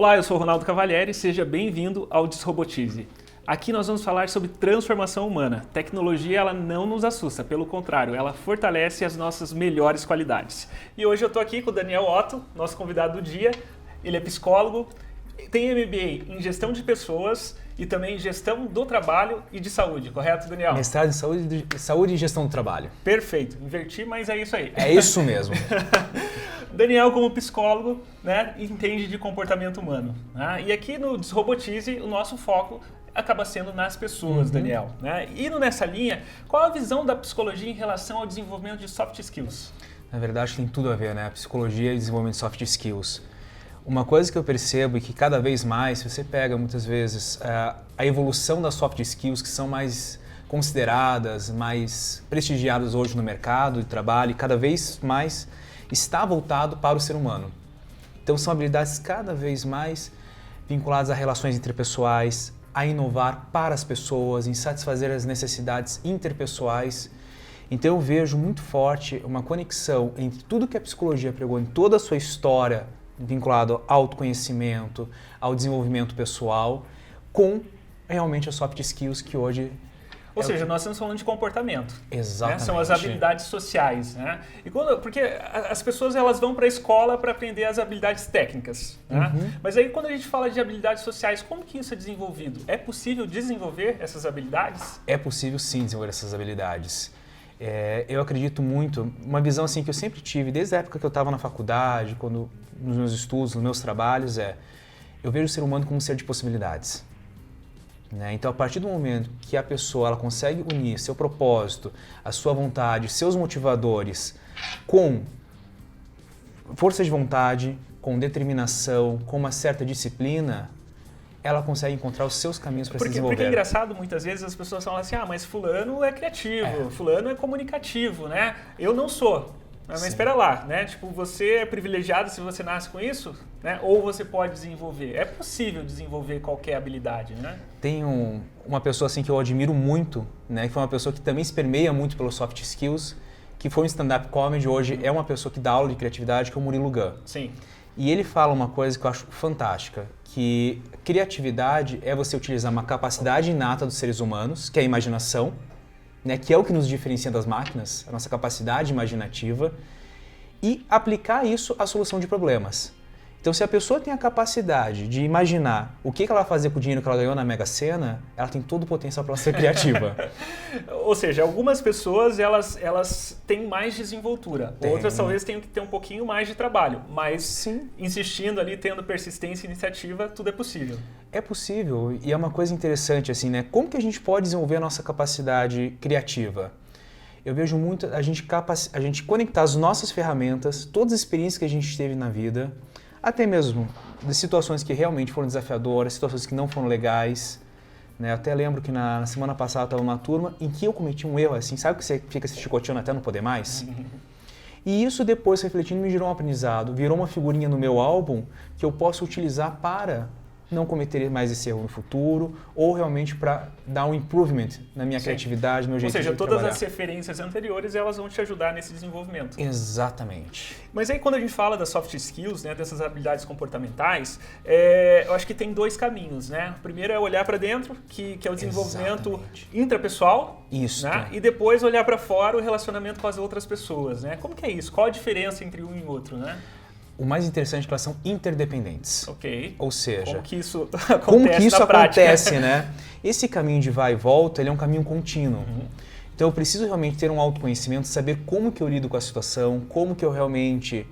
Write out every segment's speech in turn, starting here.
Olá, eu sou o Ronaldo Cavalieri e seja bem-vindo ao Desrobotize. Aqui nós vamos falar sobre transformação humana. Tecnologia ela não nos assusta, pelo contrário, ela fortalece as nossas melhores qualidades. E hoje eu estou aqui com o Daniel Otto, nosso convidado do dia. Ele é psicólogo, tem MBA em gestão de pessoas e também gestão do trabalho e de saúde, correto, Daniel? Mestrado em saúde e gestão do trabalho. Perfeito, inverti, mas é isso aí. É isso mesmo. Daniel, como psicólogo, entende de comportamento humano. E aqui no Desrobotize, o nosso foco acaba sendo nas pessoas, Daniel. Indo nessa linha, qual a visão da psicologia em relação ao desenvolvimento de soft skills? Na verdade, tem tudo a ver, né? Psicologia e desenvolvimento de soft skills. Uma coisa que eu percebo é que cada vez mais, se você pega muitas vezes a evolução das soft skills que são mais consideradas, mais prestigiadas hoje no mercado de trabalho, e cada vez mais está voltado para o ser humano. Então são habilidades cada vez mais vinculadas a relações interpessoais, a inovar para as pessoas, em satisfazer as necessidades interpessoais. Então eu vejo muito forte uma conexão entre tudo que a psicologia pregou em toda a sua história, vinculado ao autoconhecimento, ao desenvolvimento pessoal, com realmente as soft skills que hoje... Ou seja, nós estamos falando de comportamento. Exatamente. São as habilidades sociais. Porque as pessoas elas vão para a escola para aprender as habilidades técnicas. Mas aí quando a gente fala de habilidades sociais, como que isso é desenvolvido? É possível desenvolver essas habilidades? É possível sim desenvolver essas habilidades. Eu acredito muito, uma visão assim que eu sempre tive, desde a época que eu estava na faculdade, nos meus estudos, nos meus trabalhos, eu vejo o ser humano como um ser de possibilidades. Então, a partir do momento que a pessoa ela consegue unir seu propósito, a sua vontade, seus motivadores com força de vontade, com determinação, com uma certa disciplina, ela consegue encontrar os seus caminhos para se desenvolver. Porque é engraçado, muitas vezes as pessoas falam assim, mas fulano é criativo, fulano é comunicativo, Eu não sou. Mas espera lá, você é privilegiado se você nasce com isso, ou você pode desenvolver. É possível desenvolver qualquer habilidade, Tem uma pessoa assim que eu admiro muito, que foi uma pessoa que também se permeia muito pelos soft skills, que foi um stand-up comedy, hoje é uma pessoa que dá aula de criatividade, que é o Murilo Gun. Sim. E ele fala uma coisa que eu acho fantástica, que criatividade é você utilizar uma capacidade inata dos seres humanos, que é a imaginação, que é o que nos diferencia das máquinas, a nossa capacidade imaginativa, e aplicar isso à solução de problemas. Então, se a pessoa tem a capacidade de imaginar o que ela vai fazer com o dinheiro que ela ganhou na Mega Sena, ela tem todo o potencial para ser criativa. Ou seja, algumas pessoas elas têm mais desenvoltura, outras talvez tenham que ter um pouquinho mais de trabalho, mas sim, insistindo ali, tendo persistência e iniciativa, tudo é possível. É possível e é uma coisa interessante assim, Como que a gente pode desenvolver a nossa capacidade criativa? Eu vejo muito a gente conectar as nossas ferramentas, todas as experiências que a gente teve na vida, até mesmo de situações que realmente foram desafiadoras, situações que não foram legais. Eu até lembro que na semana passada eu estava numa turma em que eu cometi um erro assim, sabe que você fica se chicoteando até não poder mais? E isso depois, refletindo, me gerou um aprendizado, virou uma figurinha no meu álbum que eu posso utilizar para não cometer mais esse erro no futuro, ou realmente para dar um improvement na minha criatividade, no meu jeito de trabalhar. Ou seja, todas as referências anteriores, elas vão te ajudar nesse desenvolvimento. Exatamente. Mas aí quando a gente fala das soft skills, dessas habilidades comportamentais, eu acho que tem dois caminhos, O primeiro é olhar para dentro, que é o desenvolvimento intrapessoal. Isso. E depois olhar para fora, o relacionamento com as outras pessoas, Como que é isso? Qual a diferença entre um e outro, O mais interessante é que elas são interdependentes. Ok. Ou seja, como que isso acontece, Esse caminho de vai e volta, ele é um caminho contínuo. Então eu preciso realmente ter um autoconhecimento, saber como que eu lido com a situação, como que eu realmente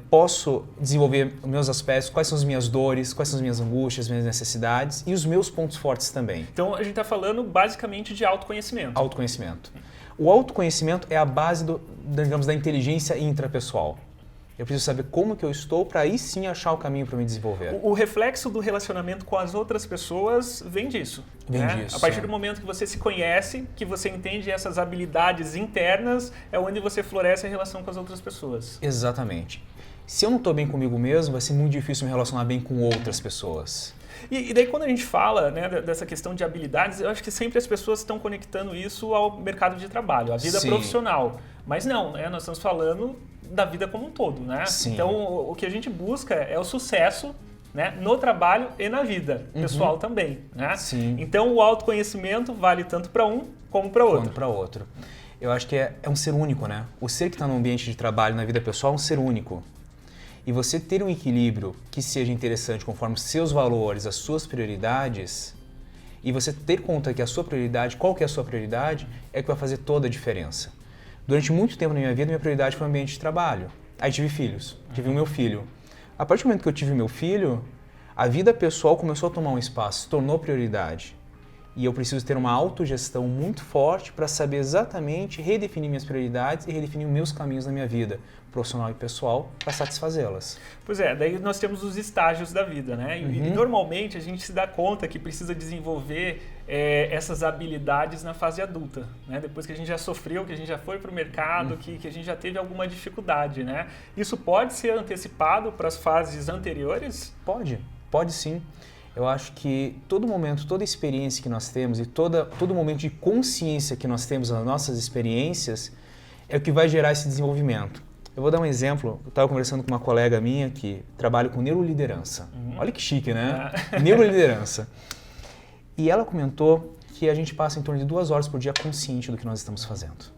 posso desenvolver os meus aspectos, quais são as minhas dores, quais são as minhas angústias, as minhas necessidades e os meus pontos fortes também. Então a gente está falando basicamente de autoconhecimento. Autoconhecimento. O autoconhecimento é a base da inteligência intrapessoal. Eu preciso saber como que eu estou para aí sim achar o caminho para me desenvolver. O reflexo do relacionamento com as outras pessoas vem disso. Vem disso. A partir do momento que você se conhece, que você entende essas habilidades internas, é onde você floresce a relação com as outras pessoas. Exatamente. Se eu não estou bem comigo mesmo, vai ser muito difícil me relacionar bem com outras pessoas. E daí quando a gente fala dessa questão de habilidades, eu acho que sempre as pessoas estão conectando isso ao mercado de trabalho, à vida profissional. Mas não, nós estamos falando da vida como um todo, Sim. Então, o que a gente busca é o sucesso né, no trabalho e na vida pessoal também, né? Sim. Então o autoconhecimento vale tanto para um como para outro. Como para outro. Eu acho que é um ser único, né? O ser que está no ambiente de trabalho, na vida pessoal, é um ser único. E você ter um equilíbrio que seja interessante conforme os seus valores, as suas prioridades, e você ter conta que a sua prioridade, qual que é a sua prioridade, é que vai fazer toda a diferença. Durante muito tempo na minha vida, minha prioridade foi o ambiente de trabalho. Aí tive filhos, tive o meu filho. A partir do momento que eu tive meu filho, a vida pessoal começou a tomar um espaço, se tornou prioridade. E eu preciso ter uma autogestão muito forte para saber exatamente redefinir minhas prioridades e redefinir os meus caminhos na minha vida, profissional e pessoal, para satisfazê-las. Pois é, daí nós temos os estágios da vida, né? E normalmente a gente se dá conta que precisa desenvolver essas habilidades na fase adulta, né? Depois que a gente já sofreu, que a gente já foi para o mercado, que a gente já teve alguma dificuldade, né? Isso pode ser antecipado para as fases anteriores? Pode sim. Eu acho que todo momento, toda experiência que nós temos e todo momento de consciência que nós temos nas nossas experiências é o que vai gerar esse desenvolvimento. Eu vou dar um exemplo. Eu estava conversando com uma colega minha que trabalha com neuroliderança. Olha que chique, né? Neuroliderança. E ela comentou que a gente passa em torno de 2 horas por dia consciente do que nós estamos fazendo.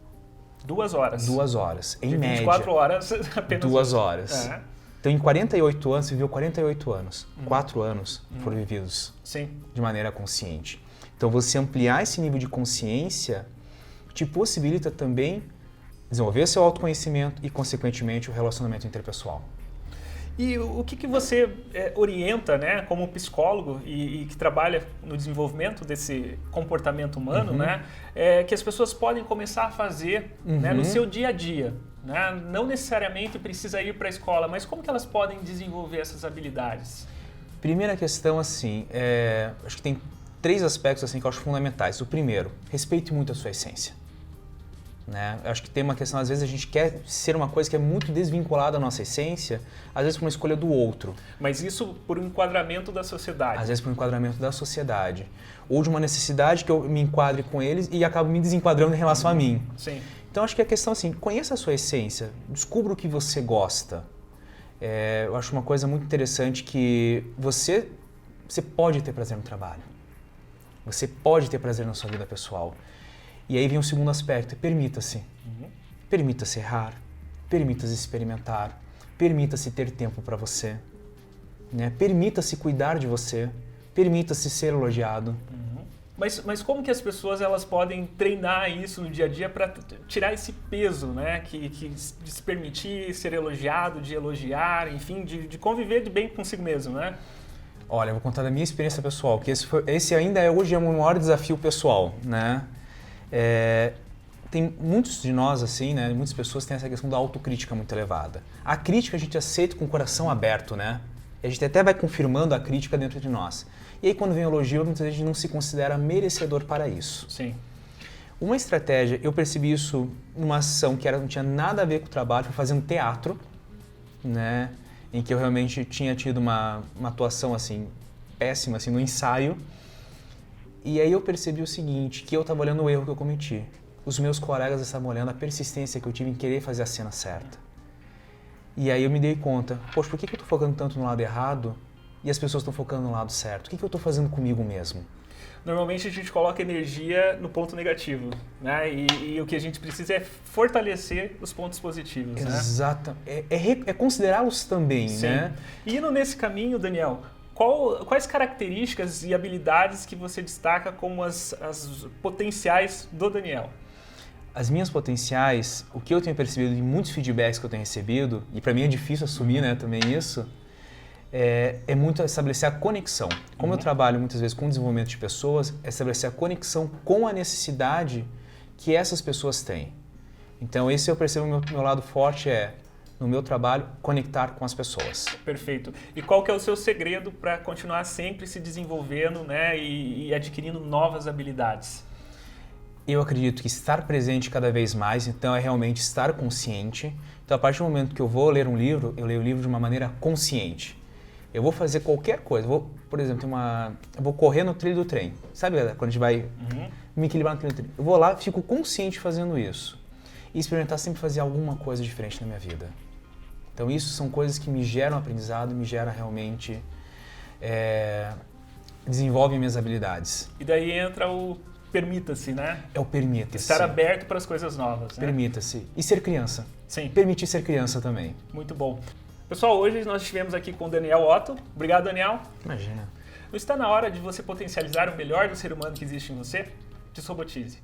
2 horas? 2 horas, em de média. 24 horas apenas. 2 horas. Então, em 48 anos, você viveu 48 anos. 4 anos foram vividos de maneira consciente. Então, você ampliar esse nível de consciência te possibilita também desenvolver seu autoconhecimento e, consequentemente, o relacionamento interpessoal. E o que você orienta, né, como psicólogo e que trabalha no desenvolvimento desse comportamento humano, né, que as pessoas podem começar a fazer né, no seu dia a dia? Né? Não necessariamente precisa ir para a escola, mas como que elas podem desenvolver essas habilidades? Primeira questão, assim, acho que tem 3 aspectos assim, que eu acho fundamentais. O primeiro, respeite muito a sua essência. Né? Eu acho que tem uma questão, às vezes a gente quer ser uma coisa que é muito desvinculada da nossa essência, às vezes por uma escolha do outro. Mas isso por um enquadramento da sociedade? Às vezes por um enquadramento da sociedade. Ou de uma necessidade que eu me enquadre com eles e acabo me desenquadrando em relação a mim. Sim. Então acho que a questão assim, conheça a sua essência, descubra o que você gosta. Eu acho uma coisa muito interessante que você pode ter prazer no trabalho. Você pode ter prazer na sua vida pessoal. E aí vem o segundo aspecto, permita-se. Permita-se errar, permita-se experimentar, permita-se ter tempo para você, né? Permita-se cuidar de você, permita-se ser elogiado. Mas como que as pessoas elas podem treinar isso no dia a dia para tirar esse peso, né? De se permitir ser elogiado, de elogiar, enfim, de conviver de bem consigo mesmo, né? Olha, eu vou contar da minha experiência pessoal, que esse ainda hoje é o meu maior desafio pessoal, né? Tem muitos de nós, assim, né? Muitas pessoas têm essa questão da autocrítica muito elevada. A crítica a gente aceita com o coração aberto, né? A gente até vai confirmando a crítica dentro de nós. E aí quando vem o elogio, muitas vezes a gente não se considera merecedor para isso. Sim. Uma estratégia, eu percebi isso numa ação que não tinha nada a ver com o trabalho, foi fazendo teatro, né? Em que eu realmente tinha tido uma atuação assim, péssima assim, no ensaio. E aí eu percebi o seguinte, que eu estava olhando o erro que eu cometi. Os meus colegas estavam olhando a persistência que eu tive em querer fazer a cena certa. E aí eu me dei conta, poxa, por que eu estou focando tanto no lado errado e as pessoas estão focando no lado certo? O que eu estou fazendo comigo mesmo? Normalmente a gente coloca energia no ponto negativo, né? E o que a gente precisa é fortalecer os pontos positivos, Exato. Né? É considerá-los também, Sim. Né? E indo nesse caminho, Daniel, quais características e habilidades que você destaca como as potenciais do Daniel? As minhas potenciais, o que eu tenho percebido em muitos feedbacks que eu tenho recebido, e para mim é difícil assumir, né, também isso, é muito estabelecer a conexão. Como eu trabalho muitas vezes com o desenvolvimento de pessoas, é estabelecer a conexão com a necessidade que essas pessoas têm. Então esse eu percebo meu lado forte no meu trabalho, conectar com as pessoas. Perfeito. E qual que é o seu segredo para continuar sempre se desenvolvendo, né, e adquirindo novas habilidades? Eu acredito que estar presente cada vez mais, então é realmente estar consciente. Então a partir do momento que eu vou ler um livro, eu leio o livro de uma maneira consciente. Eu vou fazer qualquer coisa, por exemplo, eu vou correr no trilho do trem. Sabe quando a gente vai me equilibrar no trilho do trem? Eu vou lá, fico consciente fazendo isso. E experimentar sempre fazer alguma coisa diferente na minha vida. Então isso são coisas que me geram aprendizado, me geram realmente desenvolvem minhas habilidades. E daí entra o permita-se, né? É o permita-se. Estar aberto para as coisas novas, né? Permita-se. E ser criança. Sim. Permitir ser criança também. Muito bom. Pessoal, hoje nós estivemos aqui com o Daniel Otto. Obrigado, Daniel. Imagina. Não está na hora de você potencializar o melhor do ser humano que existe em você? Desrobotize.